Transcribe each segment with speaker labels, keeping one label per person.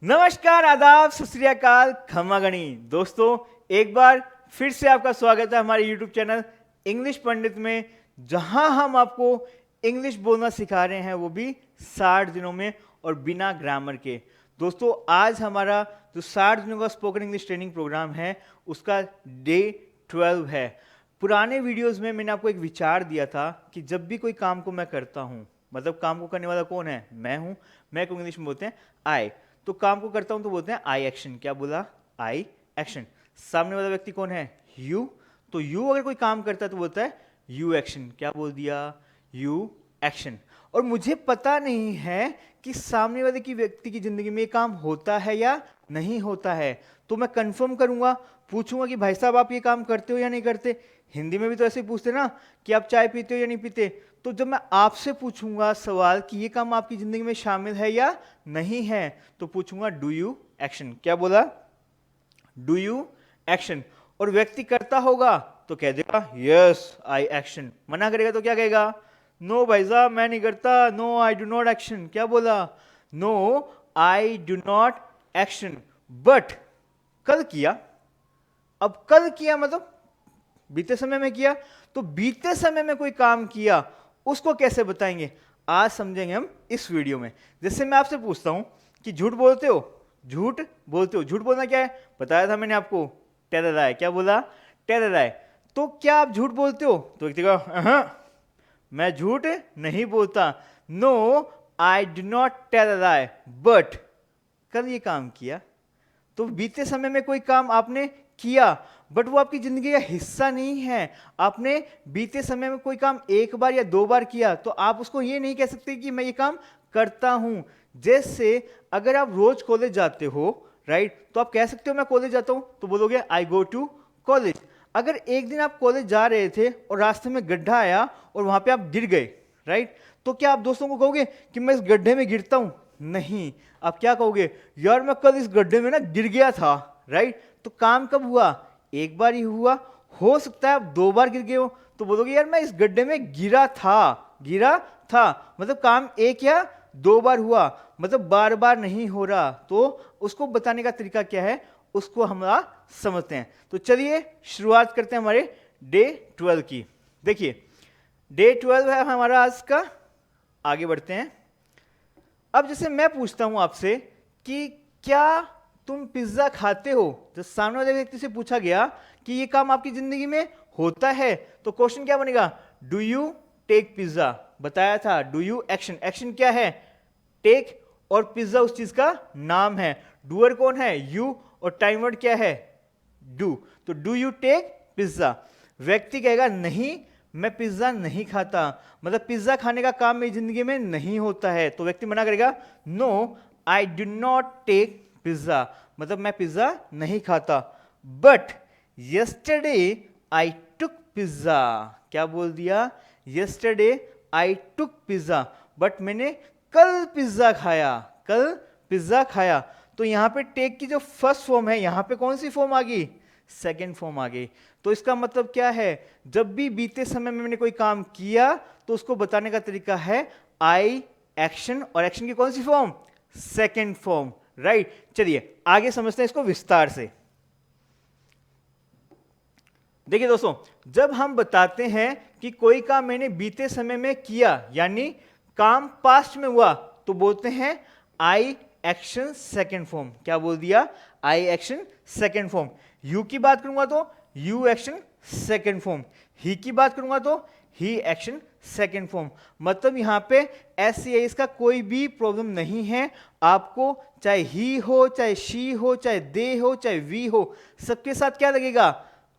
Speaker 1: नमस्कार, आदाब, सत श्री अकाल, खमा गणी। दोस्तों, एक बार फिर से आपका स्वागत है हमारे YouTube चैनल इंग्लिश पंडित में, जहां हम आपको इंग्लिश बोलना सिखा रहे हैं, वो भी 60 दिनों में और बिना ग्रामर के। दोस्तों, आज हमारा जो 60 दिनों का स्पोकन इंग्लिश ट्रेनिंग प्रोग्राम है, उसका डे 12 है। पुराने वीडियोस में मैंने आपको एक विचार दिया था कि जब भी कोई काम को मैं करता हूँ, मतलब काम को करने वाला कौन है? मैं हूँ। मैं को इंग्लिश में बोलते हैं आई। तो काम को करता हूं तो बोलते हैं आई एक्शन। क्या बोला? आई एक्शन। सामने वाला व्यक्ति कौन है? यू। तो यू अगर कोई काम करता है तो बोलता है यू एक्शन। क्या बोल दिया? You action. और मुझे पता नहीं है कि सामने वाले की व्यक्ति की जिंदगी में ये काम होता है या नहीं होता है, तो मैं कंफर्म करूंगा, पूछूंगा कि भाई साहब आप ये काम करते हो या नहीं करते। हिंदी में भी तो ऐसे ही पूछते ना कि आप चाय पीते हो या नहीं पीते। तो जब मैं आपसे पूछूंगा सवाल कि ये काम आपकी जिंदगी में शामिल है या नहीं है, तो पूछूंगा डू यू एक्शन। क्या बोला? Do you action. और व्यक्ति करता होगा तो कह देगा यस आई एक्शन। मना करेगा तो क्या कहेगा? नो भाई साहब मैं नहीं करता, no I do not action. क्या बोला? No I do not action, but कल किया। अब कल किया मतलब बीते समय में किया। तो बीते समय में कोई काम किया, उसको कैसे बताएंगे? आज समझेंगे हम इस वीडियो में। जैसे मैं आपसे पूछता हूं कि झूठ बोलते हो? झूठ बोलते हो। झूठ बोलना क्या है? बताया था मैंने आपको, टेल अ लाई। क्या बोला? टेल अ लाई। तो क्या आप झूठ बोलते हो? तो व्यक्ति कहा मैं झूठ नहीं बोलता, no I do not tell a lie, but कल ये काम किया। तो बीते समय में कोई काम आपने किया, बट वो आपकी जिंदगी का हिस्सा नहीं है। आपने बीते समय में कोई काम एक बार या दो बार किया, तो आप उसको ये नहीं कह सकते कि मैं ये काम करता हूं। जैसे अगर आप रोज कॉलेज जाते हो, राइट, तो आप कह सकते हो मैं कॉलेज जाता हूं, तो बोलोगे आई गो टू कॉलेज। अगर एक दिन आप कॉलेज जा रहे थे और रास्ते में गड्ढा आया और वहां पे आप गिर गए, राइट, तो क्या आप दोस्तों को कहोगे कि मैं इस गड्ढे में गिरता हूं? नहीं। आप क्या कहोगे? यार मैं कल इस गड्ढे में ना गिर गया था, राइट। तो काम कब हुआ? एक बार ही हुआ। हो सकता है आप दो बार गिर गए हो, तो बोलोगे यार मैं इस गड्ढे में गिरा था। गिरा था मतलब काम एक या दो बार हुआ, मतलब बार बार नहीं हो रहा। तो उसको बताने का तरीका क्या है, उसको हम समझते हैं। तो चलिए शुरुआत करते हैं हमारे डे 12 की। देखिए डे 12 है हमारा आज का। आगे बढ़ते हैं। अब जैसे मैं पूछता हूं आपसे कि क्या तुम पिज्जा खाते हो, जब सामने वाले व्यक्ति से पूछा गया कि ये काम आपकी जिंदगी में होता है, तो क्वेश्चन क्या बनेगा? Do you take pizza. बताया था डू यू एक्शन। एक्शन क्या है? टेक, और पिज्जा उस चीज का नाम है। डूअर कौन है? यू, और टाइम वर्ड क्या है? डू। तो डू यू टेक पिज्जा। व्यक्ति कहेगा नहीं मैं पिज्जा नहीं खाता, मतलब पिज्जा खाने का काम मेरी जिंदगी में नहीं होता है। तो व्यक्ति मना करेगा no I do not take pizza, मतलब मैं पिज्जा नहीं खाता। But yesterday I took pizza. क्या बोल दिया? Yesterday I took pizza, but मैंने कल पिज्जा खाया। कल पिज्जा खाया। तो यहां पे टेक की जो फर्स्ट फॉर्म है, यहां पे कौन सी फॉर्म आ गई? सेकेंड फॉर्म आ गई। तो इसका मतलब क्या है? जब भी बीते समय में मैंने कोई काम किया, तो उसको बताने का तरीका है आई एक्शन, और एक्शन की कौन सी फॉर्म? Second form, right. चलिए आगे समझते हैं इसको विस्तार से। देखिए दोस्तों, जब हम बताते हैं कि कोई काम मैंने बीते समय में किया, यानी काम पास्ट में हुआ, तो बोलते हैं आई एक्शन सेकेंड फॉर्म। क्या बोल दिया? आई एक्शन सेकेंड फॉर्म। यू की बात करूंगा तो यू एक्शन सेकेंड फॉर्म। ही की बात करूंगा तो ही एक्शन सेकेंड फॉर्म। मतलब यहां पे एस सी इसका कोई भी प्रॉब्लम नहीं है। आपको चाहे ही हो, चाहे शी हो, चाहे दे हो, चाहे वी हो, सबके साथ क्या लगेगा?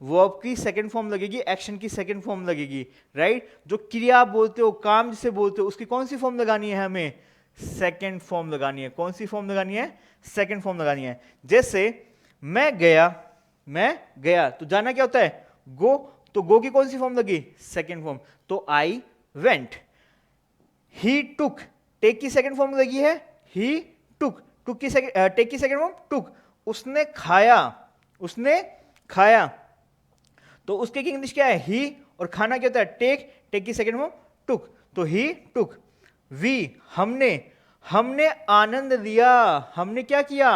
Speaker 1: वर्ब की सेकंड फॉर्म लगेगी, एक्शन की सेकंड फॉर्म लगेगी, राइट। जो क्रिया आप बोलते हो, काम जिसे बोलते हो, उसकी कौन सी फॉर्म लगानी है? हमें सेकंड फॉर्म लगानी है। कौन सी फॉर्म लगानी है? सेकंड फॉर्म लगानी है। जैसे मैं गया, मैं गया, तो जाना क्या होता है? गो। तो गो की कौन सी फॉर्म लगी? Second form. तो I went. He took, take की सेकंड फॉर्म लगी है ही टुक। टुक की टेक की सेकंड फॉर्म टुक। उसने खाया, उसने खाया, तो उसके की इंग्लिश क्या है? ही, और खाना क्या होता है? टेक। टेक की सेकंड फॉर्म टुक, तो ही टुक। वी, हमने, हमने आनंद लिया। हमने क्या किया?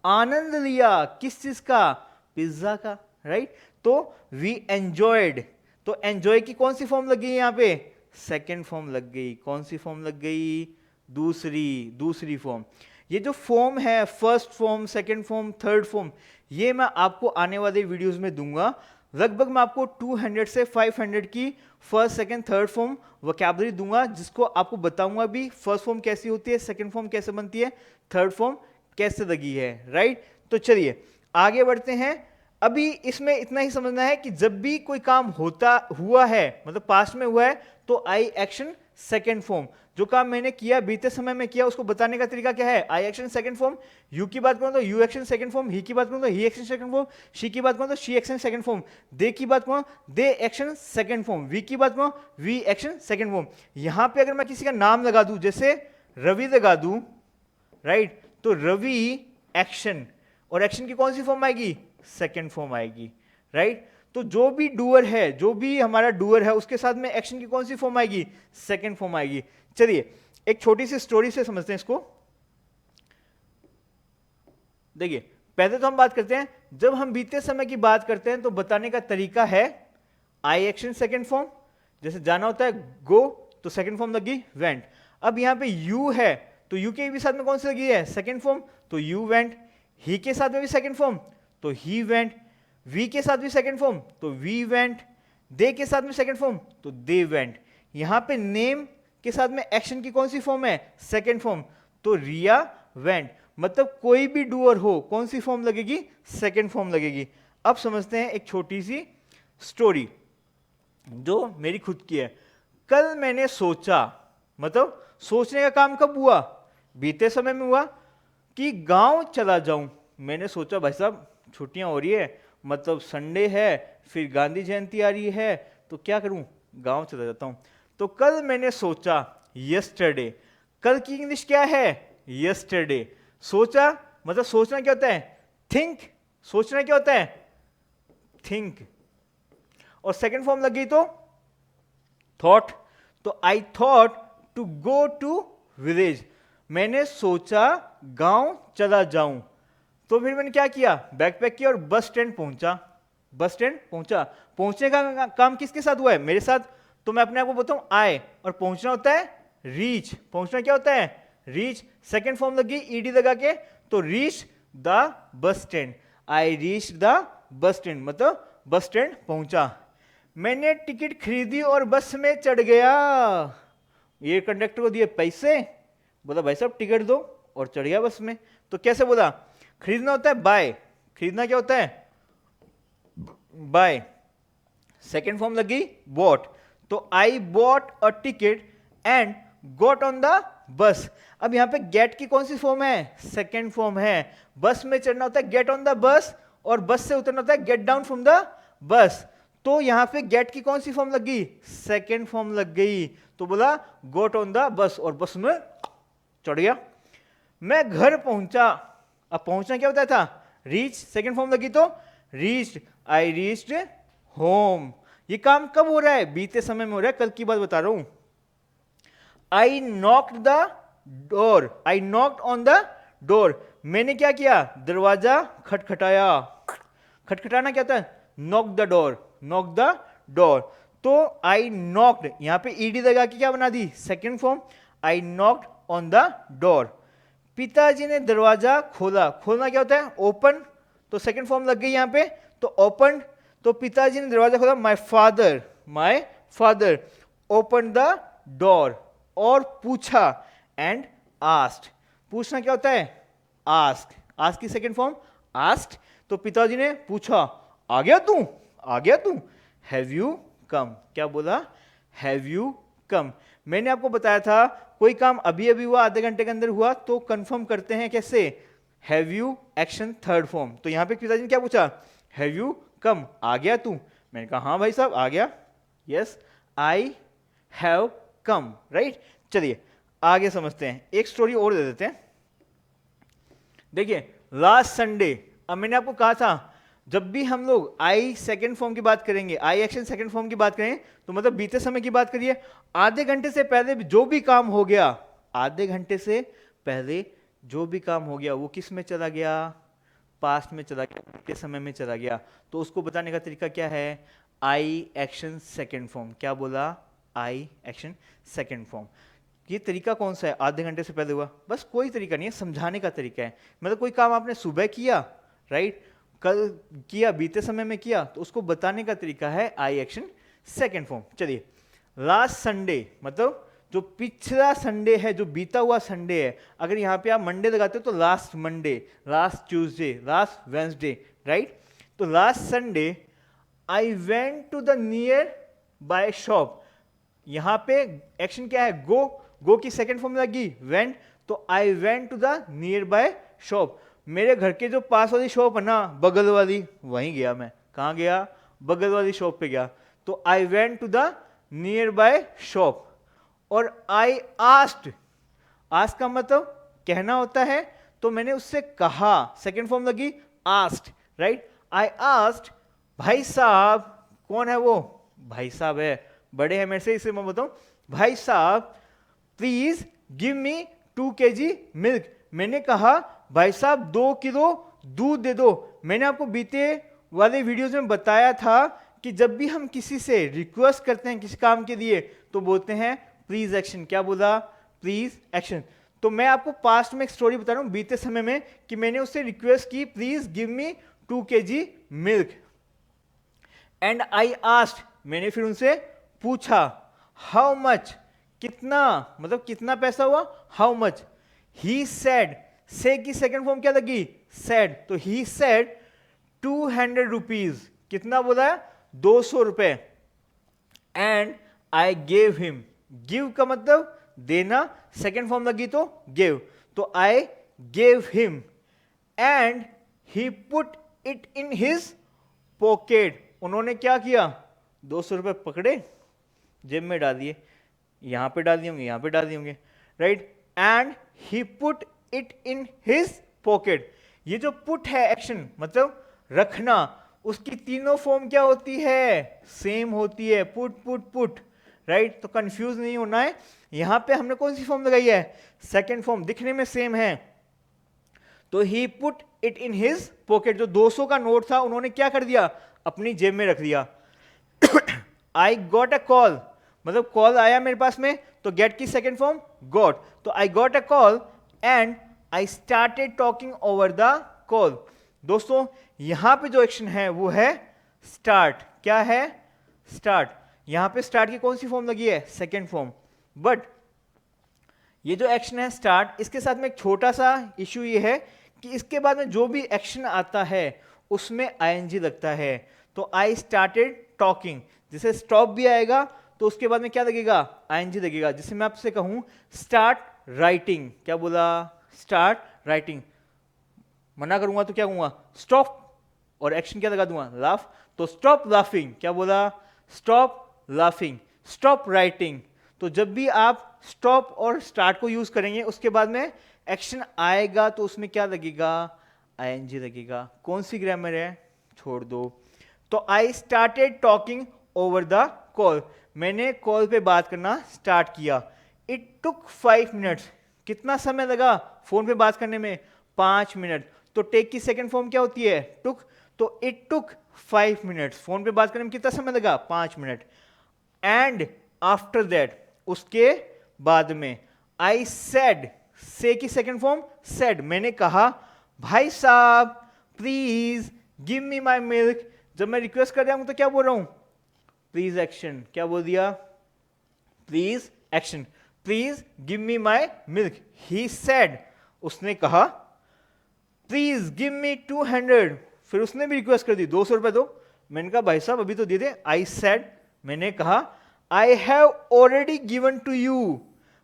Speaker 1: आनंद लिया। किस चीज का? पिज्जा का, राइट? तो वी एंजॉयड। तो एंजॉय की कौन सी फॉर्म लग गई यहाँ पे? सेकेंड फॉर्म लग गई। कौन सी फॉर्म लग गई? दूसरी फॉर्म। ये जो फॉर्म है, first form, second form, third form, ये मैं आपको आने वाले वीडियोस में दूंगा। लगभग मैं आपको 200 से 500 की first second third form vocabulary दूंगा, जिसको आपको बताऊंगा भी फर्स्ट फॉर्म कैसी होती है, सेकंड फॉर्म कैसे बनती है, थर्ड फॉर्म कैसे लगी है, राइट? तो चलिए आगे बढ़ते हैं। अभी इसमें इतना ही समझना है कि जब भी कोई काम हुआ है, मतलब पास्ट में हुआ है, तो आई एक्शन सेकेंड फॉर्म। जो काम मैंने किया, बीते समय में किया, उसको बताने का तरीका क्या है? आई एक्शन सेकंड फॉर्म। यू की बात करूं तो यू एक्शन सेकंड फॉर्म, ही की बात करूं तो ही एक्शन सेकंड फॉर्म, शी की बात करूं तो शी एक्शन सेकंड फॉर्म, दे की बात करूं दे एक्शन सेकंड फॉर्म, वी की बात करूं वी एक्शन सेकंड फॉर्म। यहां पे अगर मैं किसी का नाम लगा दूं, जैसे रवि लगा दूं, राइट, तो रवि एक्शन, और एक्शन की कौन सी फॉर्म आएगी? सेकंड फॉर्म आएगी, राइट? तो जो भी डूअर है, जो भी हमारा डूअर है, उसके साथ में एक्शन की कौन सी फॉर्म आएगी? सेकंड फॉर्म आएगी। चलिए एक छोटी सी स्टोरी से समझते हैं इसको। देखिए पहले तो हम बात करते हैं, जब हम बीते समय की बात करते हैं तो बताने का तरीका है आई एक्शन सेकंड फॉर्म। जैसे जाना होता है गो, तो सेकंड फॉर्म लगी वेंट। अब यहां पे यू है, तो यू के भी साथ में कौन सी लगी है? सेकंड फॉर्म, तो यू वेंट। ही के साथ में भी सेकंड फॉर्म, तो ही वेंट। वी के साथ भी सेकंड फॉर्म, तो वी वेंट। दे के साथ में सेकंड फॉर्म, तो दे वेंट। यहां पे नेम के साथ में एक्शन की कौन सी फॉर्म है? सेकंड फॉर्म, तो रिया वेंट। मतलब कोई भी डूअर हो, कौन सी फॉर्म लगेगी? सेकंड फॉर्म लगेगी। अब समझते हैं एक छोटी सी स्टोरी जो मेरी खुद की है। कल मैंने सोचा, मतलब सोचने का काम कब हुआ? बीते समय में हुआ कि गांव चला जाऊं। मैंने सोचा भाई साहब छुट्टियां हो रही है, मतलब संडे है, फिर गांधी जयंती आ रही है, तो क्या करूं? गांव चला जाता हूं। तो कल मैंने सोचा, यस्टरडे। कल की इंग्लिश क्या है? यस्टरडे। सोचा मतलब सोचना क्या होता है? थिंक। सोचना क्या होता है? थिंक। और सेकंड फॉर्म लग गई तो थॉट। तो I thought to go to village. मैंने सोचा गांव चला जाऊं। तो फिर मैंने क्या किया? बैग पैक किया और बस स्टैंड पहुंचा। बस स्टैंड पहुंचा। पहुंचने का काम किसके साथ हुआ है? मेरे साथ। तो मैं अपने आप को बताऊं आए, और पहुंचना होता है रीच। पहुंचना क्या होता है? रीच। सेकंड फॉर्म लगी ईडी लगा के, तो reach the bus stand. I reach the bus stand, मतलब बस स्टैंड पहुंचा। मैंने टिकट खरीदी और बस में चढ़ गया। ये कंडक्टर को दिए पैसे, बोला भाई साहब टिकट दो, और चढ़ गया बस में। तो कैसे बोला? खरीदना होता है बाय। खरीदना क्या होता है? बाय। सेकेंड फॉर्म लगी बॉट, तो I bought a ticket and got on the bus. अब यहां पे गेट की कौन सी फॉर्म है? सेकेंड फॉर्म है। बस में चढ़ना होता है गेट ऑन द बस, और बस से उतरना होता है get down from the bus. तो यहां पे गेट की कौन सी फॉर्म लग गई? सेकेंड फॉर्म लग गई। तो बोला गोट ऑन द बस, और बस में चढ़ गया। मैं घर पहुंचा। अब पहुंचना क्या होता था? रीच। सेकेंड फॉर्म लगी तो रीच्ड। I reached home. ये काम कब हो रहा है? बीते समय में हो रहा है, कल की बात बता रहा हूं। I knocked the door. I knocked on the door. मैंने क्या किया? दरवाजा खटखटाया। खटखटाना क्या होता है? Knock the door. Knock the door. तो आई नॉक्ड, यहां पे ईडी लगा के क्या बना दी? Second form. I knocked on the door. पिताजी ने दरवाजा खोला। खोलना क्या होता है? ओपन। तो सेकंड फॉर्म लग गई यहां पे, तो ओपन। तो पिताजी ने दरवाजा खोला। My father open the door. और पूछा, एंड आस्क्ड। पूछना क्या होता है? आस्क। आस्क की सेकंड फॉर्म आस्क्ड। तो पिताजी ने पूछा, आ गया तू? आ गया तू? Have you come? क्या बोला? Have you come. मैंने आपको बताया था कोई काम अभी अभी हुआ, आधे घंटे के अंदर हुआ, तो कंफर्म करते हैं कैसे? Have you action third form. तो यहां पे पिताजी ने क्या पूछा? Have you come? आ गया तू? मैंने कहा हाँ भाई साहब आ गया। Yes I have come, right? चलिए आगे समझते हैं, एक स्टोरी और दे देते हैं। देखिए लास्ट संडे, अब मैंने आपको कहा था जब भी हम लोग आई सेकंड फॉर्म की बात करेंगे, आई एक्शन सेकंड फॉर्म की बात करें, तो मतलब बीते समय की बात करिए। आधे घंटे से पहले जो भी काम हो गया, आधे घंटे से पहले जो भी काम हो गया वो किस में चला गया, पास्ट में चला गया, बीते समय में चला गया। तो उसको बताने का तरीका क्या है, आई एक्शन सेकेंड फॉर्म। क्या बोला, आई एक्शन सेकेंड फॉर्म। ये तरीका कौन सा है, आधे घंटे से पहले हुआ, बस कोई तरीका नहीं है, समझाने का तरीका है। मतलब कोई काम आपने सुबह किया, राइट, कल किया, बीते समय में किया, तो उसको बताने का तरीका है आई एक्शन सेकेंड फॉर्म। चलिए, लास्ट संडे मतलब जो पिछला संडे है, जो बीता हुआ संडे है, अगर यहाँ पे आप मंडे लगाते हो तो last Monday, last Tuesday, last Wednesday, right. तो last Sunday I went to the nearby shop. यहाँ पे एक्शन क्या है, गो, गो की सेकेंड फॉर्म लगी वेंट, तो I went to the nearby shop. मेरे घर के जो पास वाली शॉप है ना, बगल वाली, वहीं गया मैं। कहाँ गया, बगल वाली शॉप पे गया। तो I went to the nearby shop. और आई आस्क्ड, आस्क का मतलब कहना होता है, तो मैंने उससे कहा, सेकेंड फॉर्म लगी आस्क्ड, राइट। आई आस्क्ड, भाई साहब, कौन है वो, भाई साहब है, बड़े हैं मेरे से, इसे मैं बताऊं, भाई साहब please give me 2 kg milk. मैंने कहा भाई साहब 2 किलो दूध दे दो। मैंने आपको बीते वाले वीडियोस में बताया था कि जब भी हम किसी से रिक्वेस्ट करते हैं किसी काम के लिए तो बोलते हैं प्लीज एक्शन। क्या बोला, प्लीज एक्शन। तो मैं आपको पास्ट में एक स्टोरी बता रहा हूं, बीते समय में, कि मैंने उससे रिक्वेस्ट की please give me 2 kg milk. And I asked, मैंने फिर उनसे पूछा, हाउ मच, कितना, मतलब कितना पैसा हुआ, हाउ मच। ही सेड, से की सेकंड फॉर्म क्या लगी, सेड, तो ही सेड 200 रुपीज। कितना बोला है, 200 रुपए। And I gave him, give का मतलब देना, सेकेंड फॉर्म लगी तो गिव, तो I gave him. And he put it in his pocket. उन्होंने क्या किया, 200 रुपए पकड़े, जेब में डाल दिए, यहां पे डाल दिए होंगे, यहां पे डाल दिए होंगे, right. And he put it in his pocket. ये जो पुट है एक्शन मतलब रखना, उसकी तीनों फॉर्म क्या होती है, सेम होती है, पुट पुट पुट, राइट। तो कंफ्यूज नहीं होना है। यहां पे हमने कौन सी फॉर्म लगाई है, सेकेंड फॉर्म, दिखने में सेम है। तो he put it in his pocket, जो 200 का नोट था उन्होंने क्या कर दिया, अपनी जेब में रख दिया। आई गॉट अ कॉल, मतलब कॉल आया मेरे पास में, तो गेट की सेकेंड फॉर्म गॉट, तो I got a call and I started talking over the call. दोस्तों यहां पे जो एक्शन है वो है स्टार्ट। क्या है, स्टार्ट। यहां पे स्टार्ट की कौन सी फॉर्म लगी है, सेकेंड फॉर्म। बट ये जो एक्शन है स्टार्ट, इसके साथ में एक छोटा सा इश्यू ये है कि इसके बाद में जो भी एक्शन आता है उसमें आईएनजी लगता है। तो आई स्टार्टेड टॉकिंग, जैसे स्टॉप भी आएगा तो उसके बाद में क्या लगेगा, आईएनजी लगेगा। जैसे मैं आपसे कहूं स्टार्ट राइटिंग, क्या बोला, स्टार्ट राइटिंग, मना करूंगा तो क्या कहूंगा, स्टॉप, और एक्शन क्या लगा दूंगा, लाफ, तो स्टॉप लाफिंग, क्या बोला, स्टॉप लाफिंग, स्टॉप राइटिंग। तो जब भी आप स्टॉप और स्टार्ट को यूज करेंगे उसके बाद में एक्शन आएगा तो उसमें क्या लगेगा, आईएनजी लगेगा। कौन सी ग्रामर है, छोड़ दो। तो I started talking over the call, मैंने कॉल पे बात करना स्टार्ट किया। इट टुक 5 मिनट्स, कितना समय लगा फोन पे बात करने में, 5 मिनट। तो टेक की सेकंड फॉर्म क्या होती है, टुक, तो इट टुक 5 मिनट्स, फोन पे बात करने में कितना समय लगा, 5 मिनट। एंड आफ्टर दैट, उसके बाद में, आई सेड, से की सेकंड फॉर्म सेड, मैंने कहा भाई साहब please give me my milk. जब मैं रिक्वेस्ट कर रहा हूं तो क्या बोल रहा हूं, प्लीज एक्शन, क्या बोल दिया, please action, please give me my milk. He said, उसने कहा प्लीज गिव मी 200, फिर उसने भी रिक्वेस्ट कर दी 200 रुपए दो। मैंने कहा भाई साहब अभी तो दे दे। आई सेड, मैंने कहा I have already given to you,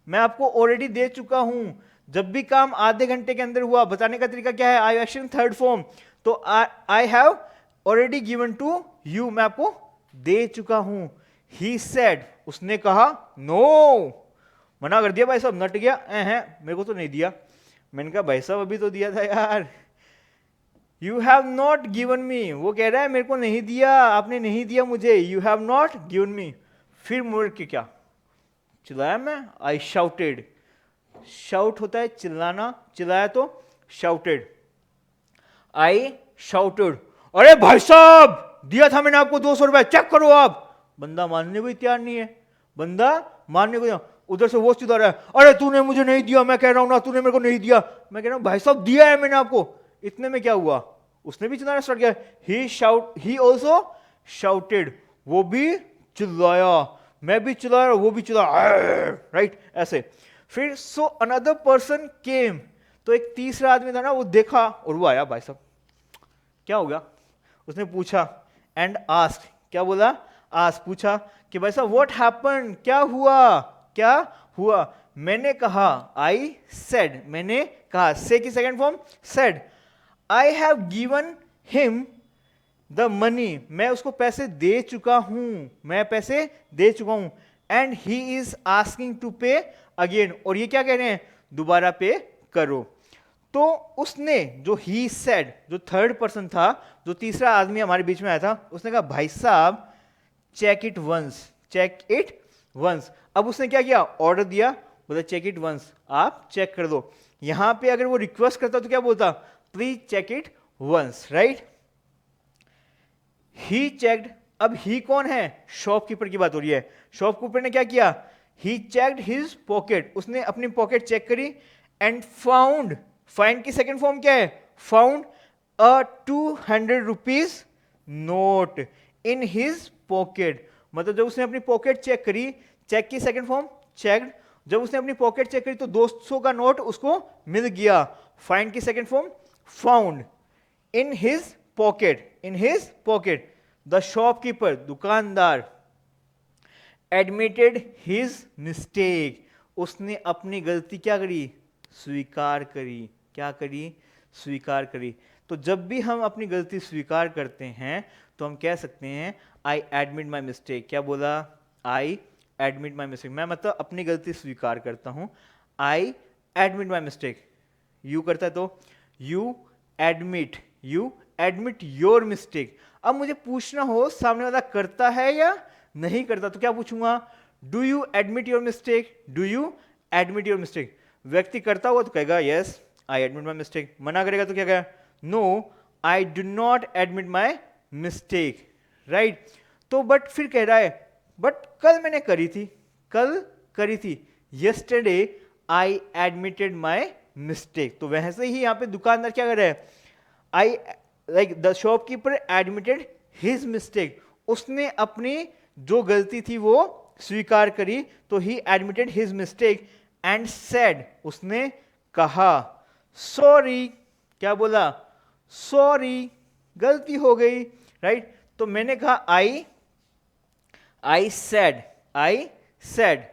Speaker 1: मैं आपको ऑलरेडी दे चुका हूं। जब भी काम आधे घंटे के अंदर हुआ, बताने का तरीका क्या है, आई एक्शन थर्ड फॉर्म, तो I have already given to you, मैं आपको दे चुका हूं। ही सेड, उसने कहा नो, मना कर दिया भाई साहब, नट गया, है मेरे को तो नहीं दिया। मैंने कहा भाई साहब अभी तो दिया था यार। You have not given me, वो कह रहा है मेरे को नहीं दिया, आपने नहीं दिया मुझे, you have not given me. फिर मुड़ के क्या चिल्लाया मैं, आई शाउटेड, शाउट होता है चिल्लाना, चिल्लाया तो शाउटेड। आई शाउटेड, अरे भाई साहब दिया था मैंने आपको 200 रुपए, चेक करो आप। बंदा मानने को ही तैयार नहीं है, बंदा मानने को। उधर से वो चिल्ला रहा है, अरे तूने मुझे नहीं दिया, मैं कह रहा हूं ना तूने मेरे को नहीं दिया। मैं कह रहा हूं भाई साहब दिया है मैंने आपको। इतने में क्या हुआ, उसने भी चिल्लाना स्टार्ट किया। ही ऑल्सो शाउटेड, वो भी चिल्लाया, मैं भी चिल्लाया, वो भी चिल्लाया, राइट ऐसे। फिर सो अनदर पर्सन केम, तो एक तीसरा आदमी था ना, वो देखा और वो आया। भाई साहब क्या हो गया, उसने पूछा, एंड आस्क्ड, क्या बोला, आस्क, पूछा कि भाई साहब व्हाट हैपेंड, क्या हुआ, क्या हुआ। मैंने कहा, आई सेड, मैंने कहा, से की second form said, I have given him the money, मैं उसको पैसे दे चुका हूं, मैं पैसे दे चुका हूं। And he is asking to pay again, और ये क्या कह रहे हैं, दोबारा पे करो। तो उसने, जो ही सेड, जो थर्ड पर्सन था, जो तीसरा आदमी हमारे बीच में आया था, उसने कहा भाई साहब check it once, check it once. अब उसने क्या किया, ऑर्डर दिया, बोला चेक इट वंस, आप चेक कर दो। यहां पे अगर वो रिक्वेस्ट करता तो क्या बोलता, please check it once, right. He checked, अब ही कौन है, शॉपकीपर की बात हो रही है। शॉपकीपर ने क्या किया, ही चेक्ड हिज पॉकेट, उसने अपनी पॉकेट चेक करी, एंड फाउंड, फाइंड की सेकंड फॉर्म क्या है, found a 200 rupees note in his pocket. मतलब जब उसने अपनी पॉकेट चेक करी, चेक की सेकंड फॉर्म चेक्ड, जब उसने अपनी पॉकेट चेक करी तो 200 का नोट उसको मिल गया। फाइंड की second form found, in his pocket, in his pocket. The shopkeeper, दुकानदार, एडमिटेड हिज मिस्टेक, उसने अपनी गलती क्या करी, स्वीकार करी, क्या करी, स्वीकार करी। तो जब भी हम अपनी गलती स्वीकार करते हैं तो हम कह सकते हैं आई एडमिट माई मिस्टेक। क्या बोला, आई एडमिट माई मिस्टेक, मैं मतलब अपनी गलती स्वीकार करता हूं, आई एडमिट माई मिस्टेक। यू करता है तो you admit, you admit your mistake. अब मुझे पूछना हो सामने वाला करता है या नहीं करता, तो क्या पूछूंगा, do you admit your mistake, do you admit your mistake. व्यक्ति करता हुआ तो कहेगा yes I admit my mistake, मना करेगा तो क्या कहेगा, no I do not admit my mistake, right. तो बट फिर कह रहा है, बट कल मैंने करी थी, कल करी थी, yesterday I admitted my mistake. तो वैसे ही यहां पे दुकानदार क्या कर रहा है, I like the shopkeeper admitted his mistake, उसने अपनी जो गलती थी वो स्वीकार करी, तो ही admitted his mistake and said, उसने कहा सॉरी, क्या बोला, सॉरी, गलती हो गई, राइट। तो मैंने कहा आई सेड,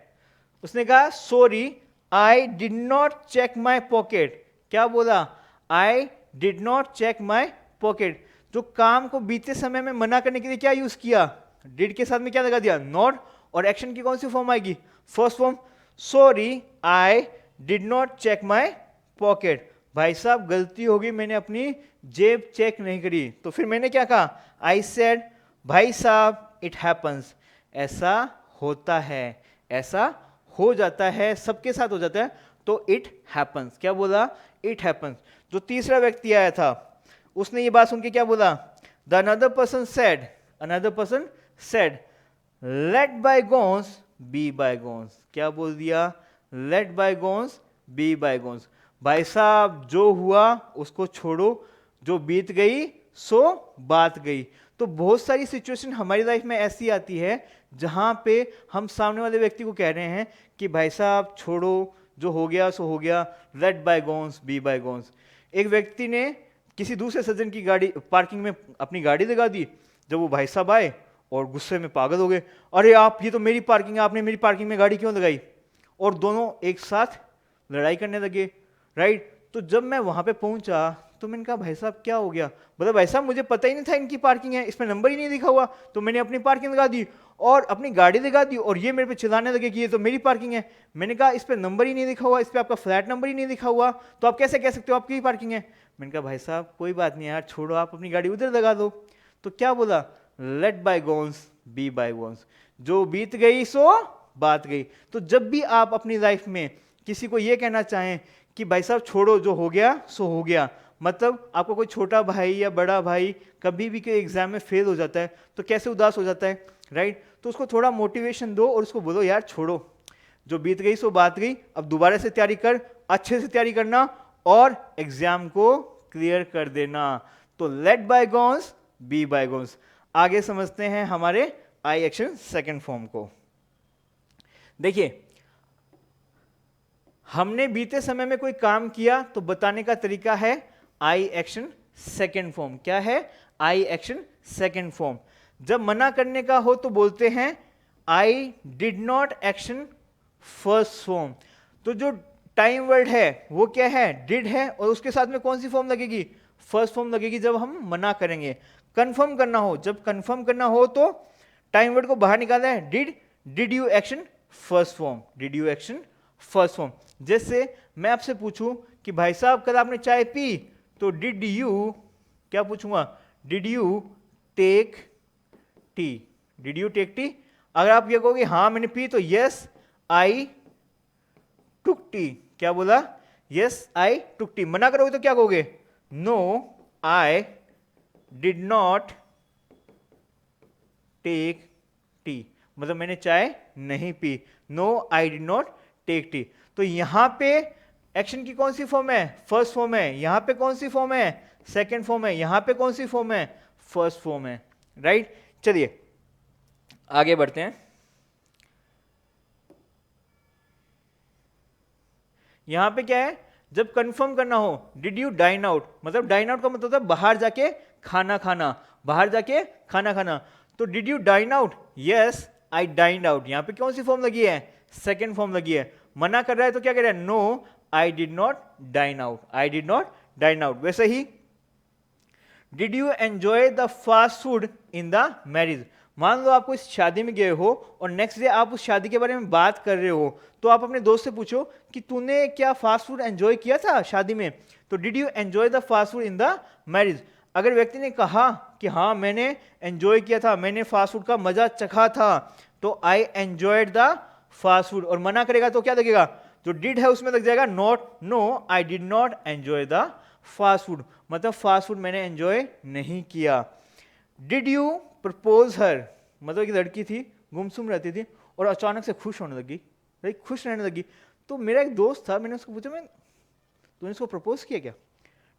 Speaker 1: उसने कहा sorry I did not check my pocket, क्या बोला, I did not check my pocket. जो काम को बीते समय में मना करने के लिए क्या यूज किया, डिड के साथ में क्या लगा दिया, नॉट, और एक्शन की कौन सी फॉर्म आएगी, first form, sorry I did not check my pocket. भाई साहब गलती होगी, मैंने अपनी जेब चेक नहीं करी। तो फिर मैंने क्या कहा, आई सेड भाई साहब इट हैपन्स, ऐसा होता है, ऐसा हो जाता है, सबके साथ हो जाता है, तो इट हैपन्स, क्या बोला, इट हैपन्स। जो तीसरा व्यक्ति आया था उसने ये बात सुन के क्या बोला, the another person said let bygones be bygones, क्या बोल दिया, लेट बायगोन्स बी बायगोन्स। भाई साहब जो हुआ उसको छोड़ो, जो बीत गई सो बात गई। तो बहुत सारी सिचुएशन हमारी लाइफ में ऐसी आती है जहां पे हम सामने वाले व्यक्ति को कह रहे हैं कि भाई साहब छोड़ो, जो हो गया सो हो गया, लेट बायगोन्स बी बायगोन्स। एक व्यक्ति ने किसी दूसरे सज्जन की गाड़ी पार्किंग में अपनी गाड़ी लगा दी, जब वो भाई साहब आए और गुस्से में पागल हो गए, अरे आप, ये तो मेरी पार्किंग है, आपने मेरी पार्किंग में गाड़ी क्यों लगाई, और दोनों एक साथ लड़ाई करने लगे, राइट। तो जब मैं वहां पे पहुंचा तो मैंने कहा भाई साहब क्या हो गया, बोला भाई साहब मुझे पता ही नहीं था इनकी पार्किंग है, इसमें नंबर ही नहीं लिखा हुआ, तो मैंने अपनी पार्किंग लगा दी और अपनी गाड़ी लगा दी, और ये मेरे पे चिल्लाने लगे कि ये तो मेरी पार्किंग है। मैंने कहा इस पे नंबर ही नहीं लिखा हुआ, इस पे आपका फ्लैट नंबर ही नहीं लिखा हुआ, तो आप कैसे कह सकते हो आपकी ही पार्किंग है। मैंने कहा भाई साहब कोई बात नहीं यार, छोड़ो, आप अपनी गाड़ी उधर लगा दो। तो क्या बोला, लेट बायगोन्स बी बायगोन्स, जो बीत गई सो बात गई। तो जब भी आप अपनी लाइफ में किसी को ये कहना चाहें कि भाई साहब छोड़ो, जो हो गया सो हो गया, मतलब आपको कोई छोटा भाई या बड़ा भाई कभी भी कोई एग्जाम में फेल हो जाता है तो कैसे उदास हो जाता है, राइट। तो उसको थोड़ा मोटिवेशन दो और उसको बोलो यार छोड़ो, जो बीत गई सो बात गई, अब दोबारा से तैयारी कर, अच्छे से तैयारी करना और एग्जाम को क्लियर कर देना। तो लेट बायगॉन्स बी बायगॉन्स। आगे समझते हैं हमारे आई एक्शन सेकंड फॉर्म को। देखिए, हमने बीते समय में कोई काम किया तो बताने का तरीका है आई एक्शन सेकंड फॉर्म। क्या है? आई एक्शन सेकंड फॉर्म। जब मना करने का हो तो बोलते हैं आई did not action first form. तो जो टाइम वर्ड है वो क्या है? डिड है, और उसके साथ में कौन सी फॉर्म लगेगी? फर्स्ट फॉर्म लगेगी जब हम मना करेंगे। कंफर्म करना हो, जब कंफर्म करना हो तो टाइम वर्ड को बाहर निकालना है, did you action first form, did you action first form. जैसे मैं आपसे पूछूं कि भाई साहब कल आपने चाय पी, तो डिड यू, क्या पूछूंगा? Did you take tea, did you take tea. अगर आप ये कहोगे हाँ मैंने पी, तो यस आई टुक टी। क्या बोला? Yes I took tea. मना करोगे तो क्या कहोगे? No I did not take tea, मतलब मैंने चाय नहीं पी। No I did not take tea. तो यहां पे एक्शन की कौन सी फॉर्म है? फर्स्ट फॉर्म है। यहां पे कौन सी फॉर्म है? सेकंड फॉर्म है। यहां पे कौन सी फॉर्म है? फर्स्ट फॉर्म है, राइट। चलिए आगे बढ़ते हैं। यहां पे क्या है? जब कंफर्म करना हो, डिड यू डाइन आउट, मतलब डाइन आउट का मतलब होता है बाहर जाके खाना खाना, बाहर जाके खाना खाना। तो did you dine out? Yes I dined out. यहां पे कौन सी फॉर्म लगी है? सेकंड फॉर्म लगी है। मना कर रहा है तो क्या कह रहा है? No I did not dine out, I did not dine out. वैसे ही did you enjoy the fast food in the marriage. मान लो आप इस शादी में गए हो और नेक्स्ट डे आप उस शादी के बारे में बात कर रहे हो, तो आप अपने दोस्त से पूछो कि तूने क्या फास्ट फूड एंजॉय किया था शादी में, तो did you enjoy the fast food in the marriage. अगर व्यक्ति ने कहा कि हाँ मैंने एंजॉय किया था, मैंने फास्ट फूड का मजा चखा था, तो I enjoyed the fast food. और मना करेगा तो क्या लगेगा? जो डिड है उसमें लग जाएगा not, no I did not enjoy the fast food, मतलब फास्ट फूड मैंने एंजॉय नहीं किया। डिड यू प्रपोज हर, मतलब एक लड़की थी, गुमसुम रहती थी और अचानक से खुश होने लगी, राइट, खुश रहने लगी। तो मेरा एक दोस्त था, मैंने उसको पूछा, मैं तूने इसको प्रपोज किया क्या?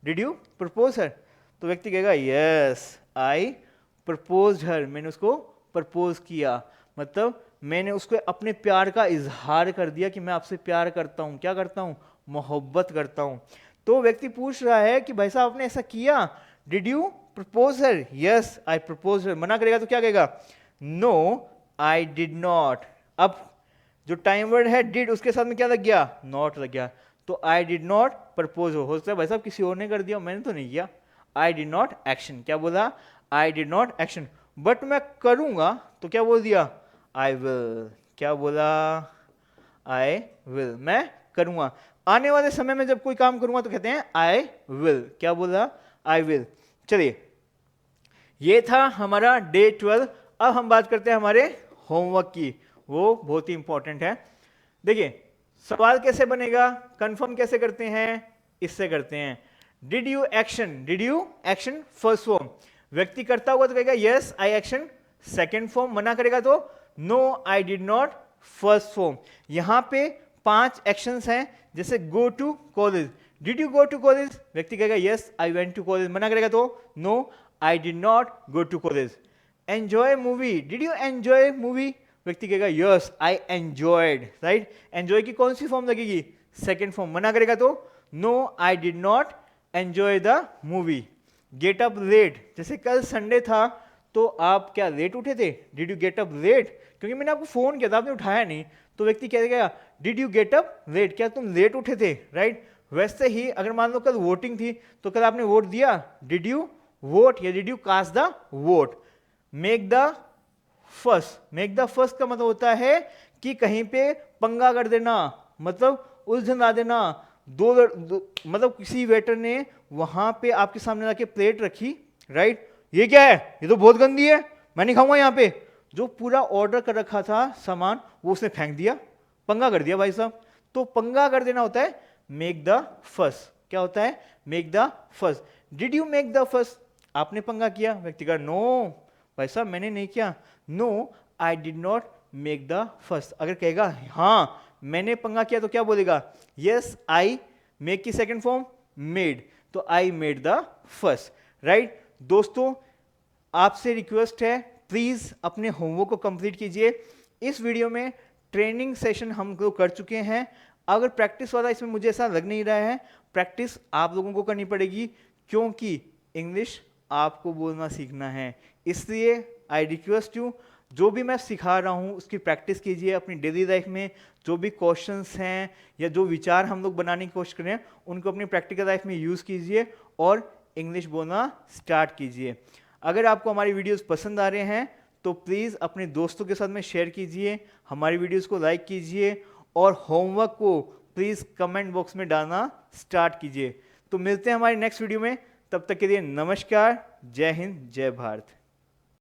Speaker 1: डिड यू प्रपोज हर? तो व्यक्ति कहेगा यस आई प्रपोज हर, मैंने उसको प्रपोज किया, मतलब मैंने उसको अपने प्यार का इजहार कर दिया कि मैं आपसे प्यार करता हूं। क्या करता हूं? मोहब्बत करता हूं। तो व्यक्ति पूछ रहा है कि भाई साहब आपने ऐसा किया, did you propose her? Yes I propose her. मना करेगा तो क्या कहेगा? No I did not. अब जो टाइम वर्ड है डिड, उसके साथ में क्या लग गया? नॉट लग गया। तो आई डिड नॉट प्रपोज हो सकता है भाई साहब किसी और ने कर दिया, मैंने तो नहीं किया। आई डिड नॉट एक्शन। क्या बोला? I did not action. But मैं करूंगा तो क्या बोल दिया? I will. क्या बोला? आई विल, मैं करूंगा। आने वाले समय में जब कोई काम करूंगा तो कहते हैं आई विल। क्या बोला? I will. चलिए ये था हमारा डे 12। अब हम बात करते हैं हमारे होमवर्क की, वो बहुत ही इंपॉर्टेंट है। देखिए सवाल कैसे बनेगा, कंफर्म कैसे करते हैं, इससे करते हैं। Did you action, did you action first form. व्यक्ति करता हुआ तो कहेगा yes I action second form. मना करेगा तो no I did not first form. यहां पे 5 एक्शंस हैं, जैसे go to college. Did you go to college? व्यक्ति कहेगा yes I went to college. मना करेगा तो no I did not go to college. Enjoy movie, did you enjoy movie? व्यक्ति कहेगा yes I enjoyed, right. Enjoy की कौन सी फॉर्म लगेगी? Second form. मना करेगा तो no I did not enjoy the movie. Get up late, जैसे कल संडे था तो आप क्या लेट उठे थे? Did you get up late? क्योंकि मैंने आपको फोन किया था, आपने उठाया नहीं, तो व्यक्ति कहेगा did you get up late, क्या तुम लेट उठे थे, राइट। वैसे ही अगर मान लो कल वोटिंग थी तो कल आपने वोट दिया, डिड यू वोट या did you cast the vote. Make the first, make the first का मतलब होता है कि कहीं पे पंगा कर देना, मतलब उलझन ला देना। मतलब किसी वेटर ने वहां पे आपके सामने लाके प्लेट रखी, राइट, ये क्या है, ये तो बहुत गंदी है, मैं नहीं खाऊंगा। यहाँ पे जो पूरा ऑर्डर कर रखा था सामान वो उसने फेंक दिया, पंगा कर दिया भाई साहब। तो पंगा अगर देना होता है मेक द फर्स्ट। क्या होता है? Make the first. Did you make the first? आपने पंगा किया? व्यक्ति का नो भाई साहब मैंने नहीं किया। No I did not make the first. अगर कहेगा हाँ मैंने पंगा किया तो क्या बोलेगा? Yes I. मेक की सेकंड फॉर्म मेड, तो I made the first. Right दोस्तों, आपसे रिक्वेस्ट है प्लीज अपने होमवर्क को कंप्लीट कीजिए। इस वीडियो में ट्रेनिंग सेशन हम लोग कर चुके हैं। अगर प्रैक्टिस वाला इसमें मुझे ऐसा लग नहीं रहा है, प्रैक्टिस आप लोगों को करनी पड़ेगी क्योंकि इंग्लिश आपको बोलना सीखना है। इसलिए आई रिक्वेस्ट यू, जो भी मैं सिखा रहा हूँ उसकी प्रैक्टिस कीजिए अपनी डेली लाइफ में। जो भी क्वेश्चंस हैं या जो विचार हम लोग बनाने की कोशिश कर रहे हैं उनको अपनी प्रैक्टिकल लाइफ में यूज़ कीजिए और इंग्लिश बोलना स्टार्ट कीजिए। अगर आपको हमारी वीडियोस पसंद आ रहे हैं तो प्लीज़ अपने दोस्तों के साथ में शेयर कीजिए, हमारी वीडियोस को लाइक कीजिए और होमवर्क को प्लीज़ कमेंट बॉक्स में डालना स्टार्ट कीजिए। तो मिलते हैं हमारी नेक्स्ट वीडियो में, तब तक के लिए नमस्कार, जय हिंद, जय भारत।